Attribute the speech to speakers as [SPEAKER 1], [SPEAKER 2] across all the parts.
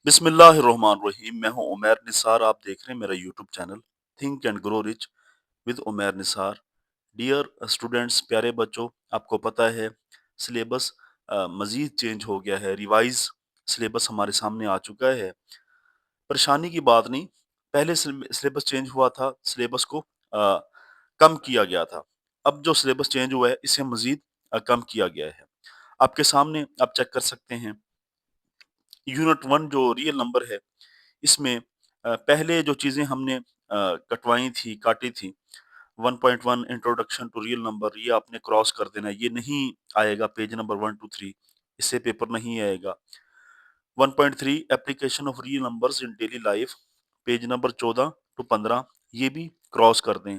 [SPEAKER 1] بسم اللہ الرحمن الرحیم۔ میں ہوں عمیر نثار، آپ دیکھ رہے ہیں میرا YouTube channel think and grow rich with Umair Nisar. Dear students, پیارے بچوں، آپ کو پتہ ہے سلیبس مزید چینج ہو گیا ہے، ریوائز سلیبس ہمارے سامنے آ چکا ہے۔ پریشانی کی بات نہیں، پہلے سلیبس چینج ہوا تھا، سلیبس کو کم کیا گیا تھا۔ اب جو سلیبس چینج ہوا ہے اسے مزید کم کیا گیا ہے۔ آپ کے سامنے آپ چیک کر سکتے ہیں یونٹ 1 جو ریئل نمبر ہے، اس میں پہلے جو چیزیں ہم نے کٹوائی تھی، کاٹی تھی، 1.1 انٹروڈکشن ٹو ریئل نمبر، یہ آپ نے کراس کر دینا ہے، یہ نہیں آئے گا پیج نمبر 1 2 3، اس سے پیپر نہیں آئے گا۔ 1.3 application of real numbers in daily life, page number 14 to 15، یہ بھی کراس کر دیں۔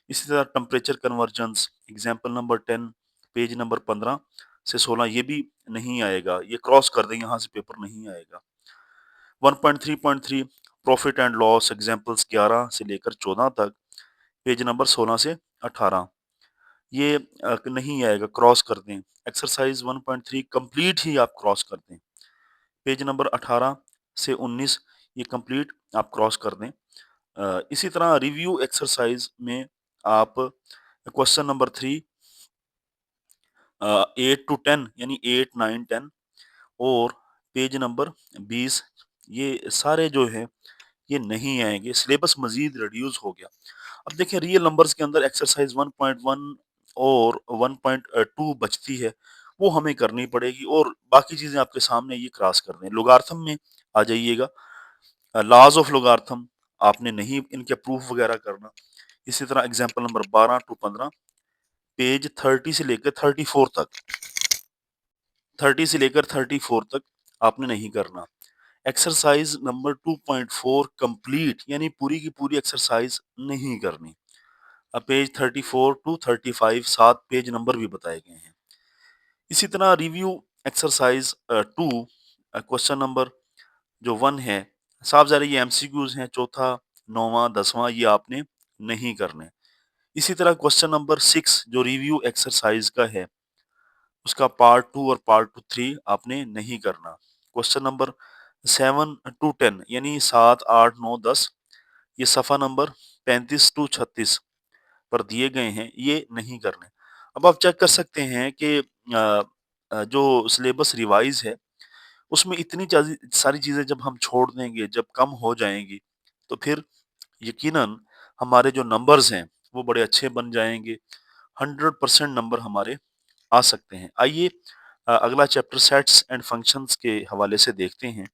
[SPEAKER 1] اسی طرح temperature conversions, example number 10، page number 15 سے 16، یہ بھی نہیں آئے گا، یہ کراس کر دیں، یہاں سے پیپر نہیں آئے گا۔ 1.3.3 پروفٹ اینڈ لاس، ایگزامپلس 11 سے لے کر 14 تک، پیج نمبر 16 سے 18، یہ نہیں آئے گا، کراس کر دیں۔ ایکسرسائز 1.3 کمپلیٹ ہی آپ کراس کر دیں، پیج نمبر 18 سے 19، یہ کمپلیٹ آپ کراس کر دیں۔ اسی طرح ریویو ایکسرسائز میں آپ کوشچن نمبر 3 8 to 10 یعنی 8 9 10 اور پیج نمبر 20، یہ سارے جو ہیں یہ نہیں آئیں گے، سلیبس مزید ریڈیوز ہو گیا۔ اب دیکھیں ریئل نمبرز کے اندر ایکسرسائز 1.1 اور 1.2 بچتی ہے، وہ ہمیں کرنی پڑے گی، اور باقی چیزیں آپ کے سامنے یہ کراس کر دیں۔ لوگارتھم میں آ جائیے گا، لاز آف لوگارتھم آپ نے نہیں ان کے پروف وغیرہ کرنا۔ اسی طرح ایگزامپل نمبر 12 to 15، پیج 30 سے لے کر 34 تک، 30 سے لے کر 34 تک آپ نے نہیں کرنا۔ ایکسرسائز نمبر 2.4 کمپلیٹ یعنی پوری کی پوری ایکسرسائز نہیں کرنی۔ اب پیج 34 to 35 7 پیج نمبر بھی بتائے گئے ہیں۔ اسی طرح ریویو ایکسرسائز 2 کوشچن نمبر جو 1 ہے، صاف ظاہر یہ ایم سی کیوز ہیں، چوتھا 9واں 10واں یہ آپ نے نہیں کرنے۔ اسی طرح کوشچن نمبر 6 جو ریویو ایکسرسائز کا ہے، اس کا پارٹ 2 اور پارٹ 3 آپ نے نہیں کرنا۔ کوشچن نمبر 7 to 10 یعنی 7 8 9 10، یہ صفحہ نمبر 35 to 36 پر دیے گئے ہیں، یہ نہیں کرنے۔ اب آپ چیک کر سکتے ہیں کہ جو سلیبس ریوائز ہے اس میں اتنی ساری چیزیں جب ہم چھوڑ دیں گے، جب کم ہو جائیں گی، تو پھر یقیناً ہمارے جو نمبرز ہیں وہ بڑے اچھے بن جائیں گے، 100% نمبر ہمارے آ سکتے ہیں۔ آئیے اگلا چیپٹر سیٹس اینڈ فنکشنز کے حوالے سے دیکھتے ہیں۔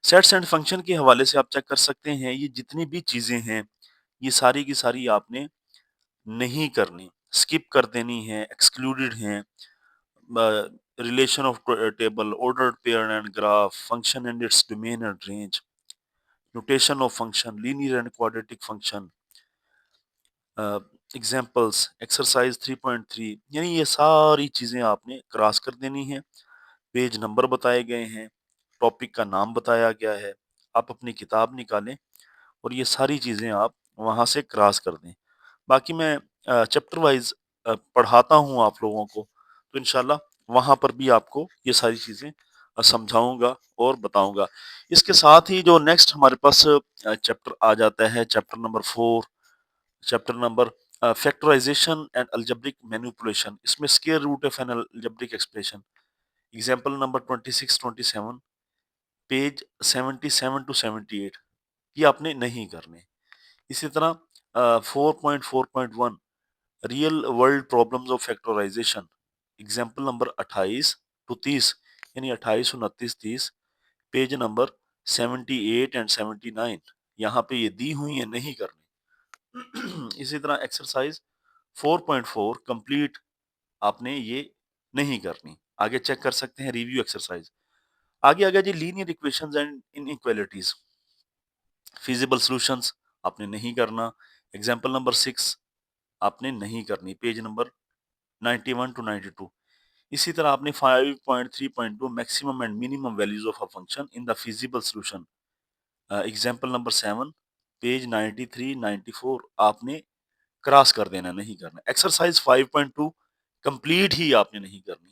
[SPEAKER 1] سیٹس اینڈ فنکشن کے حوالے سے آپ چیک کر سکتے ہیں، یہ جتنی بھی چیزیں ہیں یہ ساری کی ساری آپ نے نہیں کرنی، سکپ کر دینی ہے، ایکسکلوڈڈ ہیں۔ Relation of table, ordered pair and graph, function and its domain and range, notation of function, linear and quadratic function, examples, exercise 3.3، یعنی یہ ساری چیزیں آپ نے کراس کر دینی ہیں۔ پیج نمبر بتائے گئے ہیں، ٹاپک کا نام بتایا گیا ہے، آپ اپنی کتاب نکالیں اور یہ ساری چیزیں آپ وہاں سے کراس کر دیں۔ باقی میں چیپٹر وائز پڑھاتا ہوں آپ لوگوں کو، تو انشاءاللہ وہاں پر بھی آپ کو یہ ساری چیزیں سمجھاؤں گا اور بتاؤں گا۔ اس کے ساتھ ہی جو نیکسٹ ہمارے پاس چیپٹر آ جاتا ہے، chapter number 4، chapter number factorization and algebraic manipulation, اس میں square root of an algebraic expression, example number 26 27، page 77 to 78، یہ آپ نے نہیں کرنے۔ اسی طرح 4.4.1 real world problems of factorisation, example number 28 to 30، یعنی 28 29 30، پیج نمبر 78 and 79، یہاں پہ یہ دی ہوئی ہیں، نہیں کرنی۔ اسی طرح ایکسرسائز 4.4 کمپلیٹ آپ نے یہ نہیں کرنی۔ آگے چیک کر سکتے ہیں ریویو ایکسرسائز۔ آگے آگے جی linear equations and inequalities, feasible solutions آپ نے نہیں کرنا۔ ایگزامپل نمبر 6 آپ نے نہیں کرنی، پیج نمبر 91 to 92۔ اسی طرح آپ نے 5.3.2 maximum and minimum values of a function in the feasible solution, example number 7، page 93 94، آپ نے کراس کر دینا، نہیں کرنا۔ ایکسرسائز 5.2 کمپلیٹ ہی آپ نے نہیں کرنی۔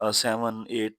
[SPEAKER 1] 7, 8,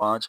[SPEAKER 1] 5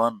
[SPEAKER 1] 1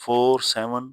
[SPEAKER 1] 4, 7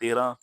[SPEAKER 1] 13